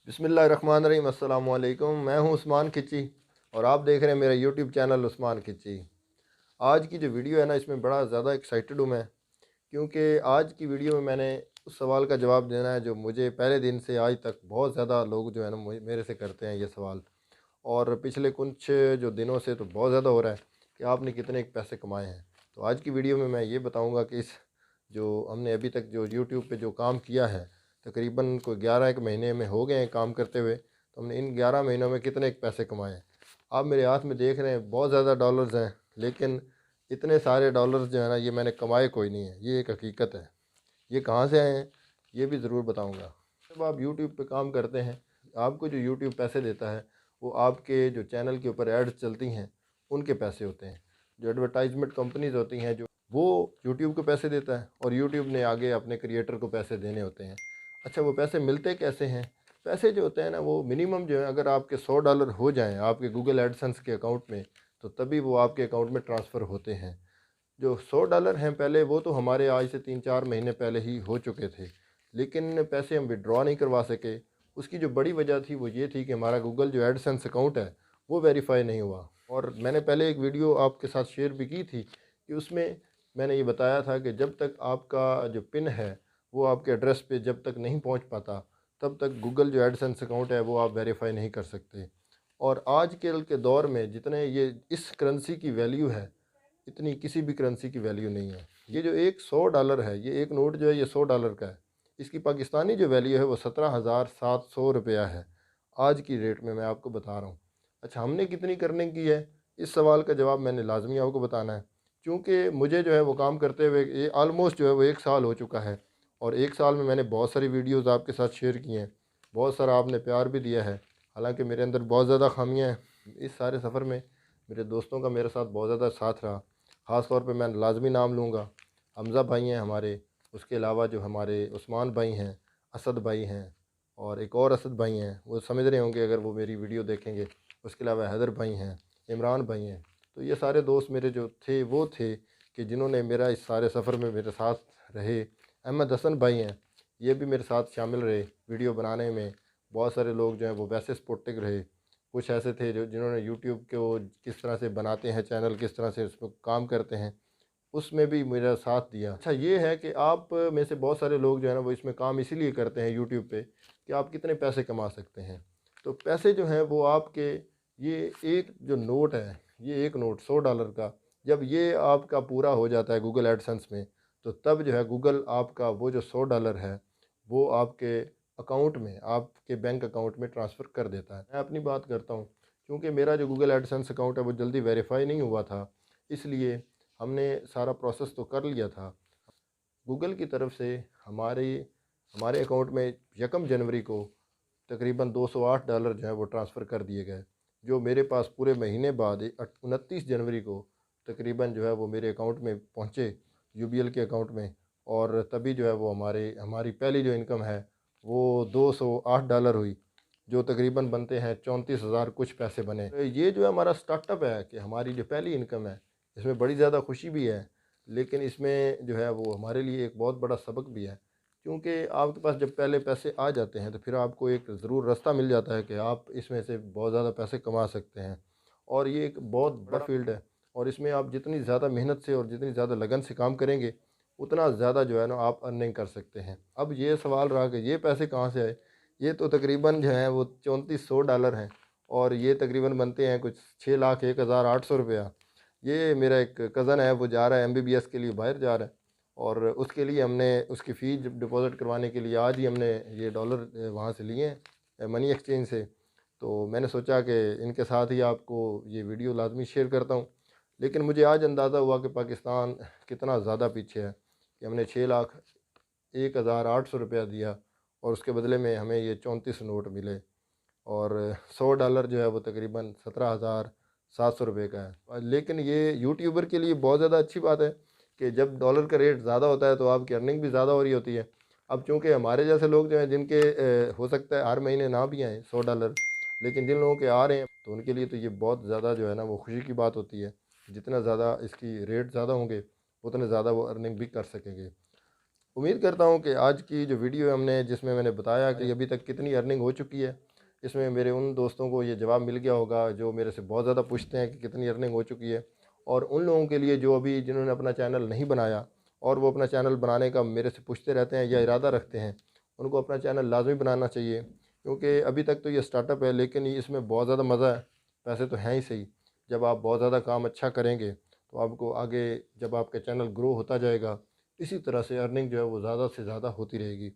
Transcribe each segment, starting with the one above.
बिस्मिल्लाहिर्रहमानिर्रहीम। अस्सलाम वालेकुम। मैं हूं उस्मान खिची और आप देख रहे हैं मेरा यूट्यूब चैनल उस्मान खिची। आज की जो वीडियो है ना, इसमें बड़ा ज़्यादा एक्साइटेड हूं मैं, क्योंकि आज की वीडियो में मैंने उस सवाल का जवाब देना है जो मुझे पहले दिन से आज तक बहुत ज़्यादा लोग जो है ना मेरे से करते हैं ये सवाल। और पिछले कुछ जो दिनों से तो बहुत ज़्यादा हो रहा है कि आपने कितने पैसे कमाए हैं। तो आज की वीडियो में मैं ये बताऊँगा कि इस जो हमने अभी तक जो यूट्यूब पे जो काम किया है, तकरीबन कोई 11 एक महीने में हो गए हैं काम करते हुए, तो हमने इन 11 महीनों में कितने पैसे कमाए हैं। आप मेरे हाथ में देख रहे हैं बहुत ज़्यादा डॉलर्स हैं, लेकिन इतने सारे डॉलर्स जो है ना ये मैंने कमाए कोई नहीं है, ये एक हकीकत है। ये कहाँ से आए हैं ये भी ज़रूर बताऊँगा। जब आप यूट्यूब पे काम करते हैं, आपको जो यूट्यूब पैसे देता है वो आपके जो चैनल के ऊपर एड्स चलती हैं उनके पैसे होते हैं। जो एडवर्टाइजमेंट कंपनीज़ होती हैं जो वो यूट्यूब को पैसे देता है और यूट्यूब ने आगे अपने क्रिएटर को पैसे देने होते हैं। अच्छा, वो पैसे मिलते कैसे हैं? पैसे जो होते हैं ना वो मिनिमम जो है, अगर आपके $100 हो जाएँ आपके गूगल एडसेंस के अकाउंट में, तो तभी वो आपके अकाउंट में ट्रांसफ़र होते हैं। जो $100 हैं पहले, वो तो हमारे आज से 3-4 महीने पहले ही हो चुके थे, लेकिन पैसे हम विथड्रॉ नहीं करवा सके। उसकी जो बड़ी वजह थी वो ये थी कि हमारा गूगल जो एडसेंस अकाउंट है वो वेरीफ़ाई नहीं हुआ। और मैंने पहले एक वीडियो आपके साथ शेयर भी की थी कि उसमें मैंने ये बताया था कि जब तक आपका जो पिन है वो आपके एड्रेस पे जब तक नहीं पहुंच पाता, तब तक गूगल जो एडसेंस अकाउंट है वो आप वेरीफ़ाई नहीं कर सकते। और आज के दौर में जितने ये इस करेंसी की वैल्यू है, इतनी किसी भी करेंसी की वैल्यू नहीं है। ये जो एक $100 है, ये एक नोट जो है ये $100 का है। इसकी पाकिस्तानी जो वैल्यू है वो 17,700 रुपया है, आज की रेट में मैं आपको बता रहा हूँ। अच्छा, हमने कितनी करने की है, इस सवाल का जवाब मैंने लाजमी आपको बताना है, क्योंकि मुझे जो है वो काम करते हुए ये आलमोस्ट जो है वो 1 साल हो चुका है। और 1 साल में मैंने बहुत सारी वीडियोज़ आपके साथ शेयर की हैं, बहुत सारा आपने प्यार भी दिया है। हालांकि मेरे अंदर बहुत ज़्यादा खामियाँ हैं। इस सारे सफ़र में मेरे दोस्तों का मेरे साथ बहुत ज़्यादा साथ रहा। ख़ास तौर पे मैं लाज़मी नाम लूँगा, हमज़ा भाई हैं हमारे, उसके अलावा जो हमारे उस्मान भाई हैं, असद भाई हैं, और एक और असद भाई हैं, वो समझ रहे होंगे अगर वो मेरी वीडियो देखेंगे। उसके अलावा हैदर भाई हैं, इमरान भाई हैं। तो ये सारे दोस्त मेरे जो थे वो थे कि जिन्होंने मेरा इस सारे सफ़र में मेरे साथ रहे। अहमद हसन भाई हैं, ये भी मेरे साथ शामिल रहे वीडियो बनाने में। बहुत सारे लोग जो हैं वो वैसे सपोर्टिव रहे। कुछ ऐसे थे जो जिन्होंने यूट्यूब को किस तरह से बनाते हैं चैनल, किस तरह से उसमें काम करते हैं, उसमें भी मेरा साथ दिया। अच्छा, ये है कि आप में से बहुत सारे लोग जो है ना वो इसमें काम इसीलिए करते हैं यूट्यूब पे कि आप कितने पैसे कमा सकते हैं। तो पैसे जो हैं वो आपके, ये एक जो नोट है, ये एक नोट $100 का, जब ये आपका पूरा हो जाता है गूगल एडसेंस में, तो तब जो है गूगल आपका वो जो $100 है वो आपके अकाउंट में, आपके बैंक अकाउंट में ट्रांसफ़र कर देता है। मैं अपनी बात करता हूँ, क्योंकि मेरा जो गूगल एडसेंस अकाउंट है वो जल्दी वेरीफ़ाई नहीं हुआ था, इसलिए हमने सारा प्रोसेस तो कर लिया था। गूगल की तरफ से हमारे हमारे अकाउंट में 1 जनवरी को तकरीबन $208 जो है वो ट्रांसफ़र कर दिए गए, जो मेरे पास पूरे महीने बाद 29 जनवरी को तकरीबन जो है वो मेरे अकाउंट में पहुँचे, यूबीएल के अकाउंट में। और तभी जो है वो हमारी पहली जो इनकम है वो $208 हुई, जो तकरीबन बनते हैं 34,000 कुछ पैसे बने। तो ये जो है हमारा स्टार्टअप है कि हमारी जो पहली इनकम है, इसमें बड़ी ज़्यादा खुशी भी है, लेकिन इसमें जो है वो हमारे लिए एक बहुत बड़ा सबक भी है। क्योंकि आपके पास जब पहले पैसे आ जाते हैं तो फिर आपको एक ज़रूर रास्ता मिल जाता है कि आप इसमें से बहुत ज़्यादा पैसे कमा सकते हैं। और ये एक बहुत बड़ा फील्ड है, और इसमें आप जितनी ज़्यादा मेहनत से और जितनी ज़्यादा लगन से काम करेंगे, उतना ज़्यादा जो है ना आप अर्निंग कर सकते हैं। अब ये सवाल रहा कि ये पैसे कहाँ से आए? ये तो तकरीबन जो है वो $3400 हैं, और ये तकरीबन बनते हैं कुछ 6,01,800 रुपया। ये मेरा एक कज़न है, वो जा रहा है एमबीबीएस के लिए, बाहर जा रहा है, और उसके लिए हमने उसकी फ़ीस डिपॉज़िट करवाने के लिए आज ही हमने ये डॉलर वहाँ से लिए हैं, मनी एक्सचेंज से। तो मैंने सोचा कि इनके साथ ही आपको ये वीडियो लाजमी शेयर करता हूँ। लेकिन मुझे आज अंदाज़ा हुआ कि पाकिस्तान कितना ज़्यादा पीछे है कि हमने 6,01,800 रुपया दिया और उसके बदले में हमें ये 34 नोट मिले। और $100 जो है वो तकरीबन 17,700 रुपये का है। लेकिन ये यूट्यूबर के लिए बहुत ज़्यादा अच्छी बात है कि जब डॉलर का रेट ज़्यादा होता है तो आपकी अर्निंग भी ज़्यादा हो रही होती है। अब चूँकि हमारे जैसे लोग जो हैं जिनके हो सकता है हर महीने ना भी आएँ $100, लेकिन जिन लोगों के आ रहे हैं तो उनके लिए तो ये बहुत ज़्यादा जो है ना वो खुशी की बात होती है। जितना ज़्यादा इसकी रेट ज़्यादा होंगे, उतने ज़्यादा वो अर्निंग भी कर सकेंगे। उम्मीद करता हूँ कि आज की जो वीडियो है हमने जिसमें मैंने बताया कि अभी तक कितनी अर्निंग हो चुकी है, इसमें मेरे उन दोस्तों को ये जवाब मिल गया होगा जो मेरे से बहुत ज़्यादा पूछते हैं कि कितनी अर्निंग हो चुकी है। और उन लोगों के लिए जो अभी जिन्होंने अपना चैनल नहीं बनाया और वो अपना चैनल बनाने का मेरे से पूछते रहते हैं या इरादा रखते हैं, उनको अपना चैनल लाजमी बनाना चाहिए, क्योंकि अभी तक तो ये स्टार्टअप है लेकिन इसमें बहुत ज़्यादा मज़ा है। पैसे तो हैं ही सही। जब आप बहुत ज़्यादा काम अच्छा करेंगे तो आपको आगे जब आपका चैनल ग्रो होता जाएगा, इसी तरह से अर्निंग जो है वो ज़्यादा से ज़्यादा होती रहेगी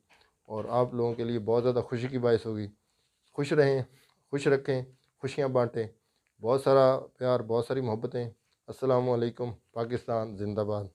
और आप लोगों के लिए बहुत ज़्यादा खुशी की बाइस होगी। खुश रहें, खुश रखें, खुशियाँ बाँटें। बहुत सारा प्यार, बहुत सारी मोहब्बतें। अस्सलामु अलैकुम। पाकिस्तान ज़िंदाबाद।